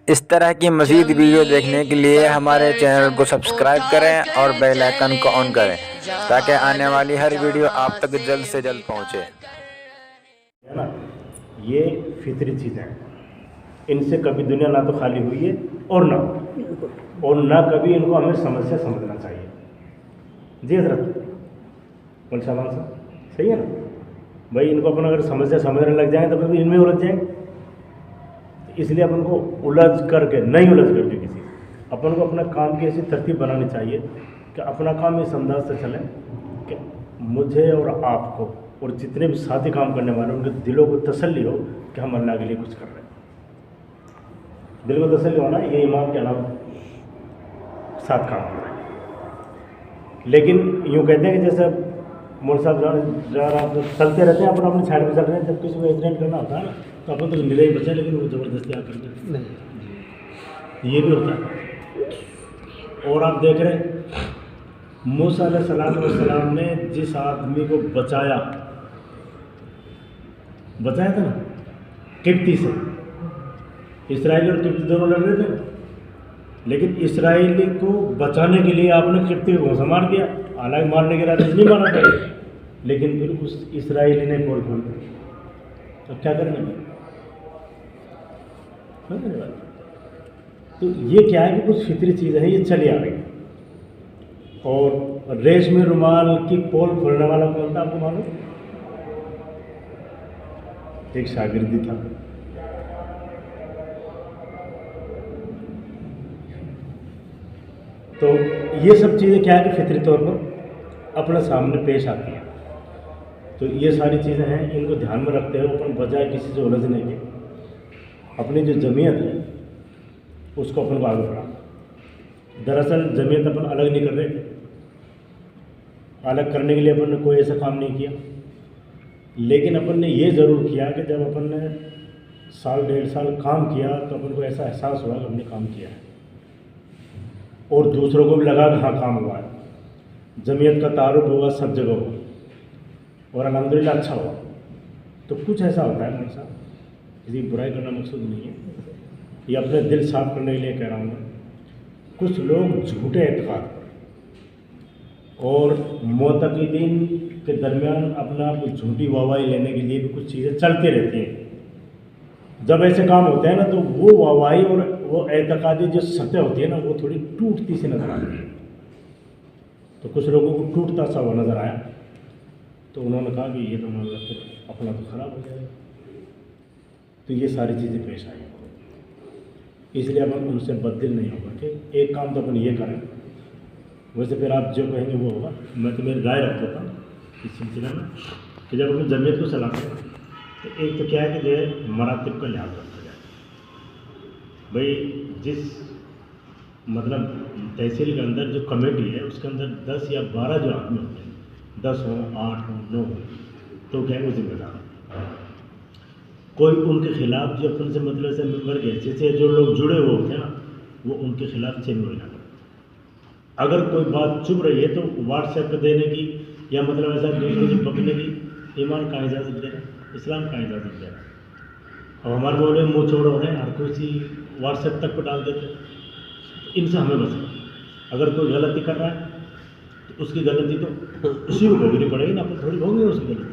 اس طرح کی مزید ویڈیو دیکھنے کے لیے ہمارے چینل کو سبسکرائب کریں اور بیل آئیکن کو آن کریں تاکہ آنے والی ہر ویڈیو آپ تک جلد سے جلد پہنچے۔ ہے نا، یہ فطری چیزیں ہیں، ان سے کبھی دنیا نہ تو خالی ہوئی ہے اور نہ کبھی ان کو ہمیں سمجھ سمجھنا چاہیے۔ جی حضرت مول شاہبان صاحب صحیح ہے نا بھائی، ان کو اپنا اگر سمجھنے لگ جائیں تو پھر ان میں الجھ جائیں گے۔ اس لیے اپن کو الجھ کر کے نہیں الجھ کر کے کسی اپن کو اپنا کام کی ایسی ترتیب بنانی چاہیے کہ اپنا کام اس انداز سے چلیں کہ مجھے اور آپ کو اور جتنے بھی ساتھی کام کرنے والے ہیں ان کے دلوں کو تسلی ہو کہ ہم اللہ کے لیے کچھ کر رہے ہیں۔ دل کو تسلی ہونا یہ ایمان کے علاوہ ساتھ کام کر رہے ہیں۔ لیکن یوں کہتے ہیں کہ جیسے مول صاحب چلتے رہتے ہیں، اپنا اپنی سائڈ پہ چل رہے ہیں، جب کسی کو ایکسیڈنٹ کرنا ہوتا ہے نا تو اپن تو ملے ہی بچے، لیکن وہ زبردستی آ کر کے یہ بھی ہوتا ہے۔ اور آپ دیکھ رہے ہیں موسیٰ علیہ السلام نے جس آدمی کو بچایا تھا نا قبطی سے، اسرائیلی اور قبطی دونوں لڑ رہے تھے، لیکن اسرائیلی کو بچانے کے لیے آپ نے قبطی کو گھوسا مار دیا، حالانکہ مارنے کے ارادے سے نہیں مارا تھا، لیکن پھر اس اسرائیلی نے پول کھول دیا۔ اب کیا کرنے لگے؟ تو یہ کیا ہے کہ کچھ فطری چیزیں ہیں، یہ چلی آ رہی۔ اور ریشمی رومال کی پول کھولنے والا کون تھا آپ کو معلوم؟ ایک شاگردی تھا۔ تو یہ سب چیزیں کیا ہے کہ فطری طور پر اپنے سامنے پیش آتی ہیں۔ تو یہ ساری چیزیں ہیں، ان کو دھیان میں رکھتے ہوئے اپن بجائے کسی سے الجھنے کے اپنی جو جمعیت ہے اس کو اپن کو آگے بڑھا۔ دراصل جمعیت اپن الگ نہیں کر رہے تھے، الگ کرنے کے لیے اپن نے کوئی ایسا کام نہیں کیا، لیکن اپن نے یہ ضرور کیا کہ جب اپن نے سال ڈیڑھ سال کام کیا تو اپن کو ایسا احساس ہوا کہ ہم نے کام کیا ہے، اور دوسروں کو بھی لگا کہ ہاں کام ہوا ہے، جمعیت کا تعارف ہوا، سب جگہ ہوا، اور الحمدللہ اچھا ہوا۔ تو کچھ ایسا ہوتا ہے میرے ساتھ، کسی برائی کرنا مقصود نہیں ہے، یہ اپنے دل صاف کرنے کے لیے کہہ رہا ہوں میں۔ کچھ لوگ جھوٹے اعتقاد اور معتقدین کے درمیان اپنا کچھ جھوٹی واہواہی لینے کے لیے بھی کچھ چیزیں چلتے رہتی ہیں۔ جب ایسے کام ہوتے ہیں نا تو وہ واہواہی اور وہ اعتقادی جو سطح ہوتی ہے نا وہ تھوڑی ٹوٹتی سی نظر آتی ہے۔ تو کچھ لوگوں کو ٹوٹتا سا وہ نظر آیا، تو انہوں نے کہا کہ یہ تو ہمارا پھر اپنا تو خراب ہو جائے گا۔ تو یہ ساری چیزیں پیش آئی، اس لیے اپن ان سے بددل نہیں ہوگا کہ ایک کام تو اپن یہ کریں، ویسے پھر آپ جو کہیں گے وہ ہوگا۔ میں تو میری رائے رکھ دیتا ہوں اس سلسلے میں کہ جب اپنی جمعیت کو چلاتے ہیں تو ایک تو کیا ہے کہ جو ہے مراتب کا لحاظ رکھا جائے۔ بھائی جس مطلب تحصیل کے اندر جو کمیٹی ہے اس کے اندر 10 یا 12 جو آدمی ہوتے ہیں، 10 ہوں 8 ہوں 9 ہوں، تو کیا ہے وہ ذمہ دار ہے۔ کوئی ان کے خلاف جو اپن سے مطلب سے ممبر کے حیثیت سے جو لوگ جڑے ہوئے ہوتے ہیں نا وہ ان کے خلاف چینوئی نہ کرتے۔ اگر کوئی بات چپ رہی ہے تو واٹس ایپ پہ دینے کی یا مطلب ایسا دوسروں سے پکڑنے کی ایمان کا اجازت دے رہا ہے، اسلام کا اجازت دے رہا ہے۔ اب ہمارے بولے منہ چھوڑ ہو رہے ہیں، ہر کوئی سی واٹس ایپ تک پہ ڈال دیتے ہیں، ان سے ہمیں بچنا۔ اگر کوئی غلطی کر رہا ہے تو اس کی غلطی تو اسی کو بھوگنی پڑے گی نا، اپنے تھوڑی بھوگیں گے اس کی غلطی۔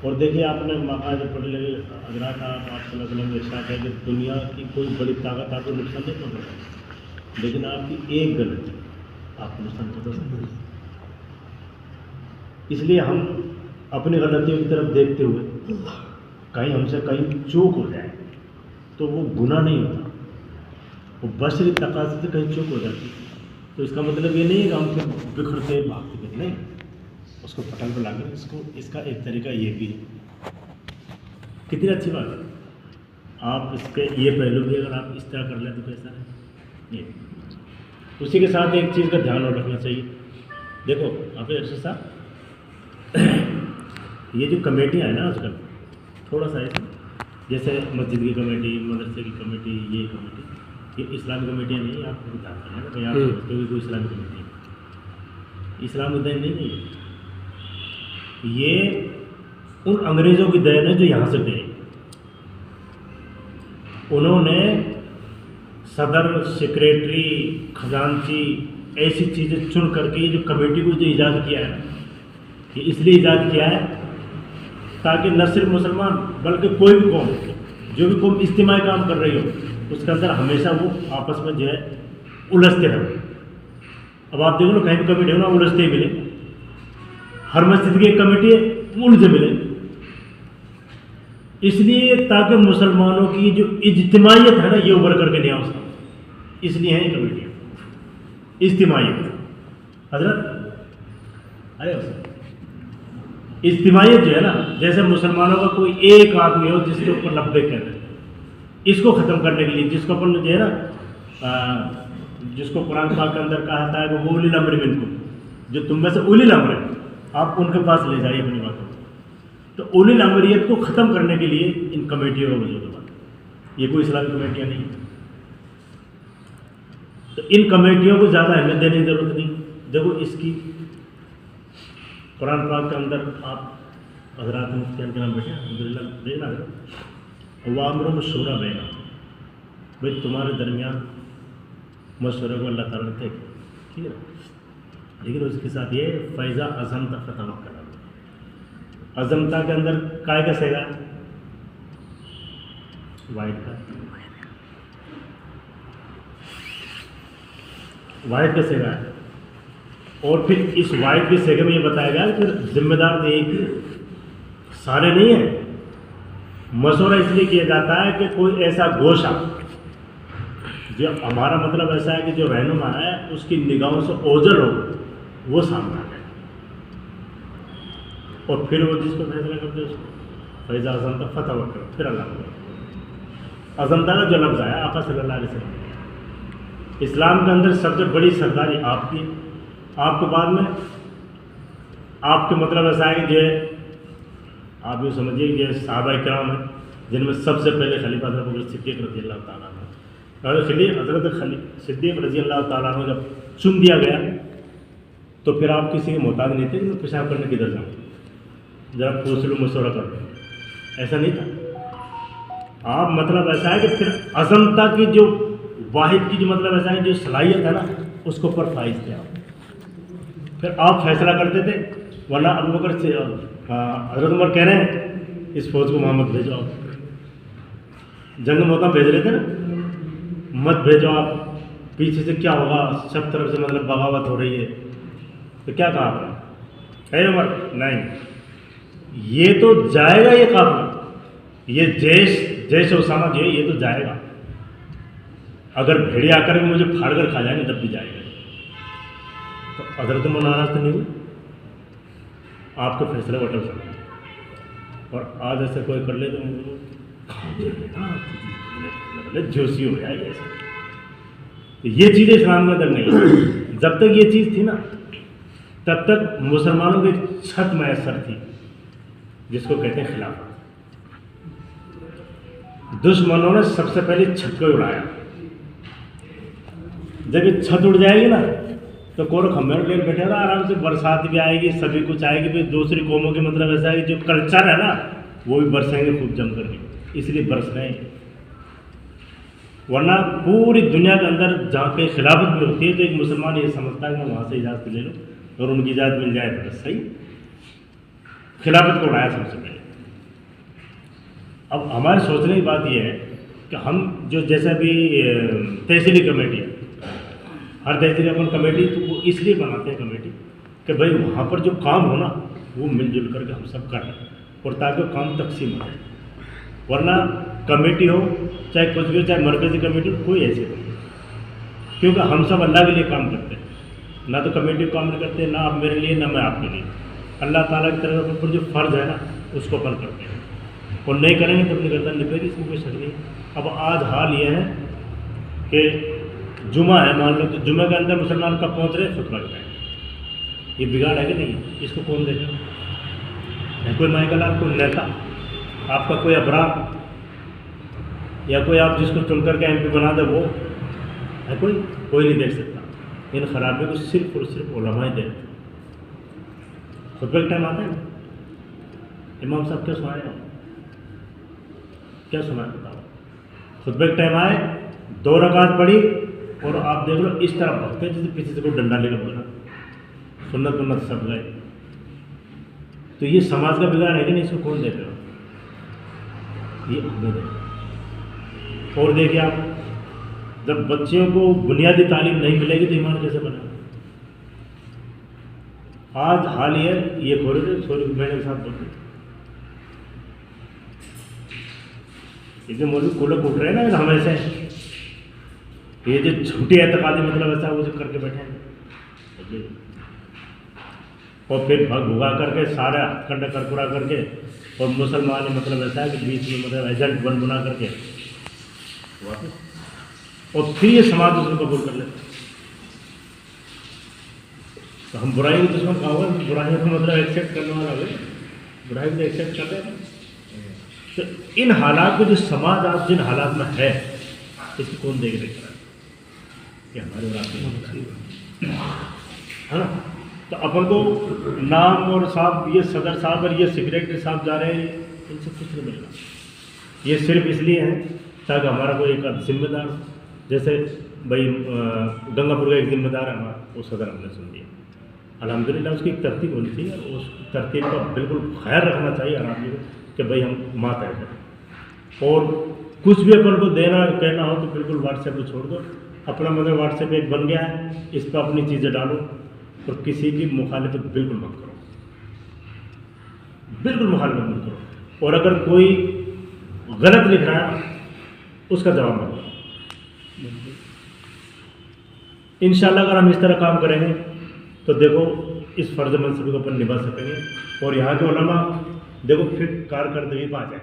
اور دیکھیے آپ نے مقاصد پڑھ لگے حضرات، آپ صلی اللہ علیہ وسلم نے ارشاد ہے کہ دنیا کی کوئی بڑی طاقت آپ کو نقصان نہیں پہنچاتی، لیکن آپ کی ایک غلطی آپ کو نقصان پہنچا سکتی ہے۔ اس لیے ہم اپنی غلطیوں کی طرف دیکھتے ہوئے کہیں ہم سے کہیں چوک ہو جائے تو وہ گناہ نہیں ہوتا، وہ بشری تقاضے سے کہیں چوک ہو جاتی تو اس کا مطلب یہ نہیں ہے کہ ہم پھر بکھرتے بھاگتے پھر نہیں، اس کو پٹل پہ لا کر اس کا ایک طریقہ یہ بھی ہے۔ کتنی اچھی بات ہے، آپ اس کے یہ پہلو بھی اگر آپ اس طرح کر لیں تو کیسا ہے یہ۔ اسی کے ساتھ ایک چیز کا دھیان اور رکھنا چاہیے، دیکھو آپ ارشد صاحب یہ جو کمیٹیاں ہیں نا آج کل تھوڑا سا ایسا جیسے مسجد کی کمیٹی، مدرسے کی کمیٹی، یہ کمیٹی، یہ اسلامی کمیٹیاں نہیں، آپ کو دھیان کرنا ہے کہ آپ سمجھتے ہوئے کوئی اسلامی کمیٹی ہے، اسلامی دین نہیں ہے یہ ان انگریزوں کی دین ہے جو یہاں سے گئے، انہوں نے सदर, सेक्रेटरी, खजांची ऐसी चीज़ें चुन करके ये जो कमेटी को जो ईजाद किया है, ये इसलिए ईजाद किया है ताकि न सिर्फ मुसलमान बल्कि कोई भी कौम, जो भी कौम इज्तिमाई काम कर रही हो, उसके अंदर हमेशा वो आपस में जो है उलझते रहे। अब आप देखो ना, कहीं भी कमेटी हो ना, उलझते ही मिले। हर मस्जिद की एक कमेटी है, उलझे मिले। इसलिए ताकि मुसलमानों की जो इज्तिमाइयत है ना, ये उभर करके नहीं आ उसका, इसलिए है ये कमेटियाँ इज्तिमाइयत। हजरत अरे इज्तिमाइयत जो है ना, जैसे मुसलमानों का कोई एक आदमी हो जिसके ऊपर लब्बे कहते हैं, इसको ख़त्म करने के लिए, जिसको अपन जो है ना, जिसको कुरान पाक के अंदर कहा था कि वो उलिल अम्र मिनकुम, जो तुम में से उलिल अम्र है, आप उनके पास ले जाइए अपनी बातों को। तो उलिल अमरियत को ख़त्म करने के लिए इन कमेटियों का वजूद हुआ। ये कोई इस्लामी कमेटियाँ नहीं है। तो इन कमेटियों को ज़्यादा अहमियत देने की ज़रूरत नहीं। देखो इसकी कुरान पाक के अंदर आप हज़रात मुफ्तियान के नाम बैठे अल्हम्दुलिल्लाह देखना करो, वामरों में शूरा बैना, भाई तुम्हारे दरमियान मशवरे को अल्लाह ताला ने तय किया, ठीक है ना। लेकिन उसके साथ ये फ़ैज़ा अज़म तक तवक्कुल, अज़मता के अंदर काय का सेगा, वाहिद का, वाहिद का सेगा है। और फिर इस वाहिद के सेगे में ये बताया गया फिर जिम्मेदार नहीं कि सारे नहीं हैं। मशवरा इसलिए किया जाता है कि कोई ऐसा गोशा, जो हमारा मतलब ऐसा है कि जो रहनुमा है उसकी निगाहों से ओझल हो, वो सामने आ जाए, और फिर वो जिसको फैसला करते उसको फ़ैज़ा अज़मता फ़तवक्कुल, फिर अल्लाह। अज़मता का जो लफ्ज़ आया आका सल्लल्लाहु अलैहि वसल्लम, इस्लाम के अंदर सबसे बड़ी सरदारी आपकी, आपके बाद में आपके मतलब ऐसा है कि जो आप ये समझिए कि सहाबा इकराम हैं, जिनमें सबसे पहले खलीफा हज़रत अबू बकर सिद्दीक़ रज़ी अल्लाह ताला अन्हु, और हज़रत सिद्दीक़ रज़ी अल्लाह ताला अन्हु जब चुन दिया गया तो फिर आप किसी के मोहताज नहीं थे कि मैं पेशाब करने किधर जाऊँ, जरा पूछ लो, मशवरा कर लो, ऐसा नहीं था। आप मतलब ऐसा है कि फिर अज़मता की जो वाहिद की जो मतलब ऐसा है जो सलाहियत है ना, उसको ऊपर फाइज थे आप, फिर आप फैसला करते थे। वरना अबू बकर से हज़रत उमर कह रहे हैं इस फौज को मोहम्मद भेजो, आप जंग मोता भेज रहे थे ना, मत भेजो आप, पीछे से क्या होगा, सब तरफ से मतलब बगावत हो रही है। तो क्या कहा आपने, है उमर, नहीं, ये तो जाएगा, ये काफिला, ये जैश उसामा जो है ये तो जाएगा, अगर भेड़िया आकर के मुझे फाड़ कर खा जाएंगे तब भी जाएगा। तो हज़रत उमर नाराज़ तो नहीं हुए, आपके फैसले अटल सकते। और आज ऐसा कोई कर ले तो जोशी हो गया ऐसा। तो ये चीज़ें इस्लाम के अंदर नहीं है। जब तक ये चीज़ थी ना, तब तक मुसलमानों की छत मैसर थी, जिसको कहते हैं खिलाफत। दुश्मनों ने सबसे पहले छत को उड़ाया। जब ये छत उड़ जाएगी ना तो कोरो खम्भे ले बैठे रहा आराम से, बरसात भी आएगी, सभी कुछ आएगी। फिर दूसरी कौमों की मतलब ऐसा है कि जो कल्चर है ना वो भी बरसेंगे खूब जम करके, इसलिए बरस रहे हैं। वरना पूरी दुनिया के अंदर जहाँ पे खिलाफत भी होती है तो एक मुसलमान ये समझता है कि मैं वहाँ से इजाज़त ले लूँ और उनकी इजाज़त मिल जाए तो बस सही। खिलाफत को उड़ाया सबसे पहले। अब हमारे सोचने की बात यह है कि हम जो जैसे अभी तहसीली कमेटी है, हर तहसील अपन कमेटी तो वो इसलिए बनाते हैं कमेटी कि भाई वहाँ पर जो काम हो ना वो मिलजुल करके हम सब कर लें और ताकि काम तकसीम हो जाए। वरना कमेटी हो चाहे कुछ भी हो, चाहे मरकज़ी कमेटी हो, कोई ऐसी नहीं, क्योंकि हम सब अल्लाह के लिए काम करते हैं। ना तो कमेटी काम नहीं करते, ना आप मेरे लिए ना मैं आपके लिए। अल्लाह ताला की तरफ पर जो फ़र्ज़ है ना उसको अपन करते हैं, और नहीं करेंगे तो अपनी गर्दन निकलेगी, इसमें कोई शक नहीं। अब आज हाल ये है कि जुमा है, मान लो तो जुमे के अंदर मुसलमान कब पहुँच रहे, खुतबा के टाइम। ये बिगाड़ है कि नहीं, इसको कौन देखेगा? है कोई माइकलाल, कोई नेता, आपका कोई अबरार, या कोई आप जिसको चुन करके MP बना दे वो है? कोई नहीं देख सकता। इन खराबी को सिर्फ और सिर्फ उलमा ही देखते हैं। खुतबे के टाइम आता है, इमाम साहब क्या सुनाए, बताओ? खुतबे के टाइम आए, 2 रकात पढ़ी और आप देख लो इस तरह भगते जैसे पीछे से कोई डंडा लेकर बोला, सुन्नत सब गए। तो ये समाज का बिगाड़ है कि नहीं, इसको कौन देख रहा? ये हमें देख। और देखिए आप, जब बच्चियों को बुनियादी तालीम नहीं मिलेगी तो ईमान कैसे बनेगा? आज हाल ये खोरे थे छोरी मैंने के साथ बोलते मौजूद कोलक उठ रहे हैं ना हमेशा, ये जो झूठी एतकादी मतलब ऐसा वो जो करके बैठे हैं, और फिर भुगा करके सारे हथकंडा करपुरा करके, और मुसलमान मतलब ऐसा है कि बीच में मतलब एजेंट बना करके वापस, और फिर ये समाज उसको कबूल कर लेते। तो हम बुराई के दुश्मन कहा हुआ, बुराई को मतलब एक्सेप्ट करने वाला है, बुराई को एक्सेप्ट कर रहे हैं। तो इन हालात को जो समाज आज जिन हालात में है, इसको कौन देख रहा है? ये हमारे और आपके है ना। तो अपन को नाम और साहब, ये सदर साहब और ये सेक्रेटरी साहब जा रहे हैं, इनसे कुछ नहीं मिलेगा। ये सिर्फ इसलिए है ताकि हमारा कोई एक जिम्मेदार, जैसे भाई गंगापुर का एक जिम्मेदार है हमारा, वो सदर हमने सुन दिया, अल्हम्दुलिल्लाह उसकी एक तरतीब होनी चाहिए, उस तरतीब का बिल्कुल ख्याल रखना चाहिए हर आदमी को कि भाई हम मात है। और कुछ भी अपन को देना कहना हो तो बिल्कुल व्हाट्सएप पे छोड़ दो, अपना मतलब व्हाट्सएप एक बन गया है, इस पर अपनी चीज़ें डालो और किसी की मुखालिफत बिल्कुल मत करो, बिल्कुल मुखालिफत मत करो। और अगर कोई गलत लिख रहा है उसका जवाब मत दो। इंशाल्लाह अगर हम इस तरह काम करेंगे तो देखो इस फ़र्ज़ मंसूबे को अपन निभा सकेंगे, और यहाँ के उलमा देखो फिर कारकर्दगी पा जाए।